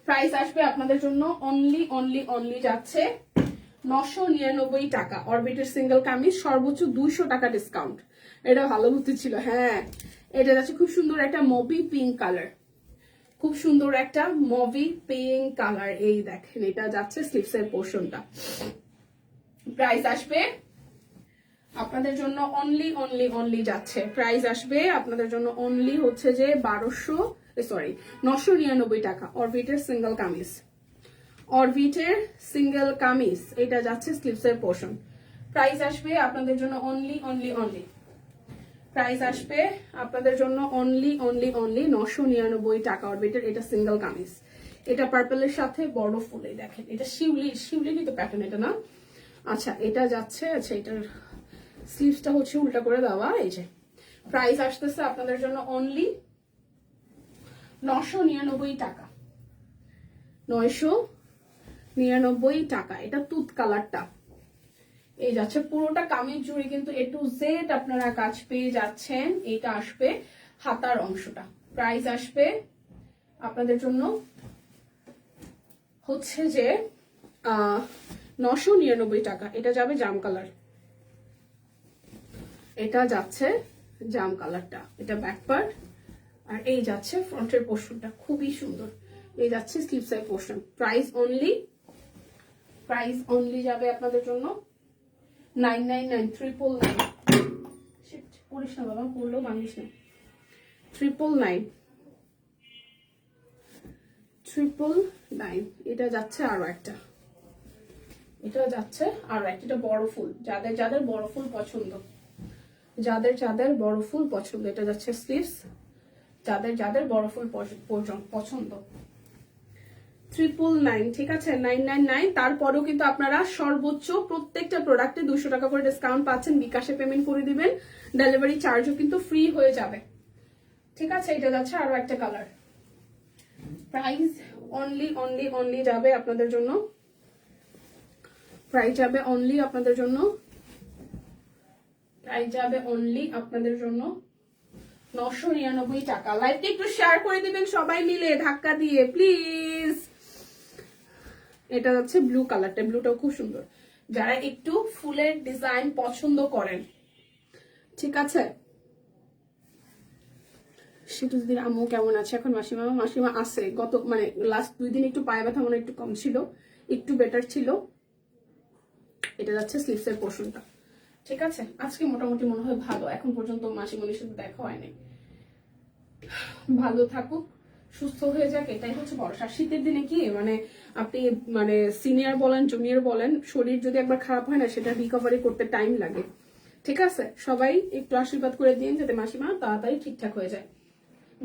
প্রাইস আসবে আপনাদের জন্য অনলি অনলি অনলি যাচ্ছে 999 টাকা। অরবিটের সিঙ্গেল কামিজ, সর্বোচ্চ 200 টাকা ডিসকাউন্ট। এটা ভালো বুদ্ধি ছিল। হ্যাঁ, এটা যাচ্ছে খুব সুন্দর একটা মবি পিঙ্ক কালার, খুব সুন্দর একটা মবি পিঙ্ক কালার। এই দেখেন, এটা যাচ্ছে স্লিভসের পোর্শনটা। প্রাইস আসবে আপনাদের জন্য অনলি অনলি অনলি যাচ্ছে, প্রাইস আসবে আপনাদের জন্য অনলি হচ্ছে যে 999 টাকা। অরবিটের সিঙ্গেল কামিজ, অরবিটের সিঙ্গেল কামিজ, এটা যাচ্ছে স্লিভসের পোর্শন। প্রাইস আসবে আপনাদের জন্য অনলি অনলি অনলি, প্রাইস আসবে আপনাদের জন্য অনলি অনলি অনলি 999 টাকা। অরবিটের এটা সিঙ্গেল কামিজ, এটা পার্পলের সাথে বড় ফুলে দেখেন, এটা শিউলি তো প্যাটার্ন এটা না। আচ্ছা এটা যাচ্ছে, আচ্ছা এটার স্লিভসটা হচ্ছে উল্টা করে দেওয়া। এই যে প্রাইস আসতেছে আপনাদের জন্য অনলি 999 টাকা, 999 টাকা। এটা তুত কালারটা, এই যাচ্ছে পুরোটা কামিজ জুড়ে কিন্তু A to Z আপনারা কাজ পেয়ে যাচ্ছেন। এইটা আসবে হাতার অংশটা। প্রাইস আসবে আপনাদের জন্য হচ্ছে যে 999 টাকা। এটা যাবে জাম কালার, এটা যাচ্ছে জাম কালারটা, এটা ব্যাক পার্ট, আর এই যাচ্ছে ফ্রন্টের পোর্শনটা, খুবই সুন্দর। এই যাচ্ছে স্লিভসের পোর্শন। প্রাইস অনলি যাবে আপনাদের জন্য 999, 999। শিট, পড়িস না বাবা, পড়লেও ভাঙিস না। 999, এটা যাচ্ছে আরো একটা, এটা যাচ্ছে আরো একটা, এটা বড় ফুল, যাদের বড় ফুল পছন্দ, যাদের বড় ফুল পছন্দ, এটা যাচ্ছে স্লিভস, যাদের বড় ফুল পছন্দ। 999, ঠিক আছে 999। তারপরেও কিন্তু আপনারা সর্বোচ্চ প্রত্যেকটা প্রোডাক্টে 200 টাকা করে ডিসকাউন্ট পাচ্ছেন। বিকাশে পেমেন্ট করে দিবেন, ডেলিভারি চার্জও কিন্তু ফ্রি হয়ে যাবে, ঠিক আছে। এটা যাচ্ছে আরো একটা colour. Price only only only যাবে আপনাদের জন্য, প্রাইস যাবে অনলি আপনাদের জন্য, প্রাইস যাবে অনলি আপনাদের জন্য 999 টাকা। লাইভটা একটু শেয়ার করে দিবেন সবাই মিলে ধাক্কা দিয়ে প্লিজ। এটা হচ্ছে ব্লু কালারটা, ব্লুটাও খুব সুন্দর, যারা একটু ফুলের ডিজাইন পছন্দ করেন, ঠিক আছে। সেটুদিন আম্মু কেমন আছে এখন? মাসিমা আছে, গত মানে লাস্ট 2 দিন একটু পায়ে ব্যথা মনে একটু কম ছিল, একটু বেটার ছিল। এটা যাচ্ছে স্লিভসের পোর্শনটা, ঠিক আছে। আজকে মোটামুটি মনে হয় ভালো, এখন পর্যন্ত মাসিমণির সাথে দেখা হয়নি। ভালো থাকুক, সুস্থ হয়ে যাক, এটাই হচ্ছে ভরসা। শীতের দিনে কি মানে আপনি মানে সিনিয়র বলেন জুনিয়র বলেন, শরীর যদি একবার খারাপ হয় না, সেটা রিকভারি করতে টাইম লাগে, ঠিক আছে। সবাই একটু আশীর্বাদ করে দিন যাতে মাসিমা তাড়াতাড়ি ঠিকঠাক হয়ে যায়।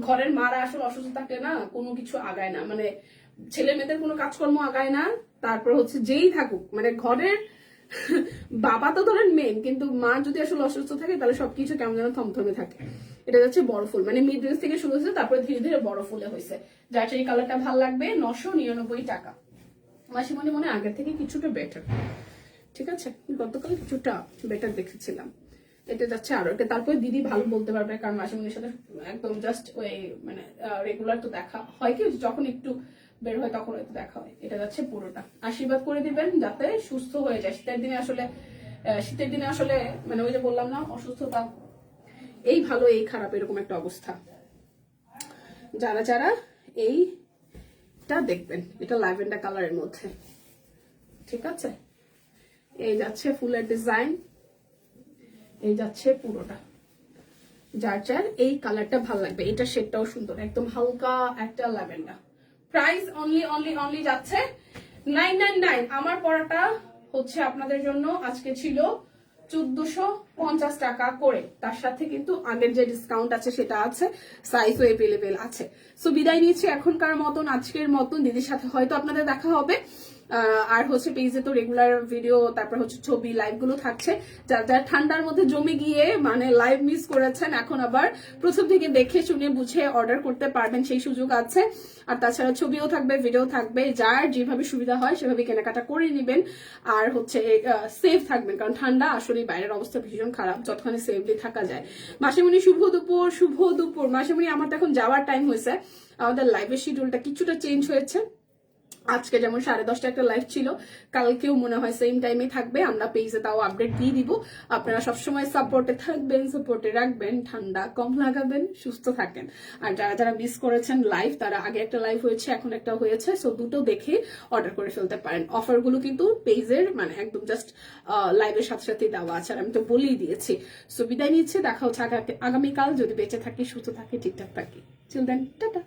ঘরের মারা আসলে অসুস্থ থাকলে না কোনো কিছু আগায় না, মানে ছেলে মেয়েদের কোনো কাজকর্ম আগায় না। তারপর হচ্ছে যেই থাকুক মানে ঘরের বাবা তো ধরেন মেন, কিন্তু মা যদি আসলে অসুস্থ থাকে তাহলে সবকিছু কেমন যেন থমথমে থাকে। এটা যাচ্ছে বড় ফুল, মানে মিড রেঞ্জ থেকে শুরু হয়েছে, তারপরে ধীরে ধীরে বড় ফুলে হয়েছে। যার এই কালারটা ভালো লাগবে 999 টাকা। মাসিমণি মনে আগের থেকে কিছুটা বেটার, ঠিক আছে, গতকাল কিছুটা বেটার দেখেছিলাম। এটা যাচ্ছে আরো এটা, তারপরে দিদি ভালো বলতে পারবে, কারণ মাসিমণির সাথে একদম জাস্ট ওই মানে রেগুলার তো দেখা হয়, কি যখন একটু বের হয় তখন হয়তো দেখা হয়। এটা যাচ্ছে পুরোটা। আশীর্বাদ করে দিবেন যাতে সুস্থ হয়ে যায়। শীতের দিনে আসলে মানে ওই যে বললাম না, অসুস্থতা এই ভালো এই খারাপ এরকম একটা অবস্থা। যারা এইটা দেখবেন, এটা ল্যাভেন্ডার কালারের মধ্যে, ঠিক আছে। এই যাচ্ছে ফুলের ডিজাইন, এই যাচ্ছে পুরোটা। যার এই কালারটা ভালো লাগবে, এটা শেডটাও সুন্দর, একদম হালকা একটা lavender. Price only only only যাচ্ছে 999। আমার পড়াটা হচ্ছে আপনাদের জন্য আজকে ছিল 1450 টাকা করে, তার সাথে কিন্তু আগের যে ডিসকাউন্ট আছে সেটা আছে, সাইজও এভেলেবেল আছে। সো বিদায় নিচ্ছি এখনকার মতন, আজকের মতন। দিদির সাথে হয়তো আপনাদের দেখা হবে, আর হচ্ছে পেজে তো রেগুলার ভিডিও, তারপর হচ্ছে ছবি লাইভ গুলো থাকছে। যারা ঠান্ডার মধ্যে জমে গিয়ে মানে লাইভ মিস করেছেন, এখন আবার প্রথম থেকে দেখে শুনে বুঝে অর্ডার করতে পারবেন, সেই সুযোগ আছে। আর তাছাড়া ছবিও থাকবে, ভিডিও থাকবে, যার যেভাবে সুবিধা হয় সেভাবে কেনাকাটা করে নেবেন। আর হচ্ছে সেফ থাকবেন, কারণ ঠান্ডা আসলে বাইরের অবস্থা ভীষণ খারাপ, যতখানি সেফলি থাকা যায়। মাসিমণি শুভ দুপুর। মাসিমণি আমার তো এখন যাওয়ার টাইম হয়েছে, আমাদের লাইভের শিডিউলটা কিছুটা চেঞ্জ হয়েছে, আজকে যেমন 10:30 একটা লাইভ ছিল, কালকেও মনে হয় সেম টাইমে থাকবে। আমরা পেজে তাও আপডেট দিয়ে দিব। আপনারা সবসময় সাপোর্টে থাকবেন, সাপোর্টে রাখবেন, ঠান্ডা কম লাগাবেন, সুস্থ থাকেন। আর যারা যারা মিস করেছেন লাইভ, তারা আগে একটা লাইভ হয়েছে, এখন একটা হয়েছে, সো দুটো দেখে অর্ডার করে ফেলতে পারেন। অফারগুলো কিন্তু পেজের মানে একদম জাস্ট লাইভের সাথে সাথে দেওয়া আছে, আর আমি তো বলেই দিয়েছি। সো বিদায় নিচ্ছে, দেখা হচ্ছে আগামীকাল, যদি বেঁচে থাকি, সুস্থ থাকি, ঠিকঠাক থাকি। চিল দেন, টাটা।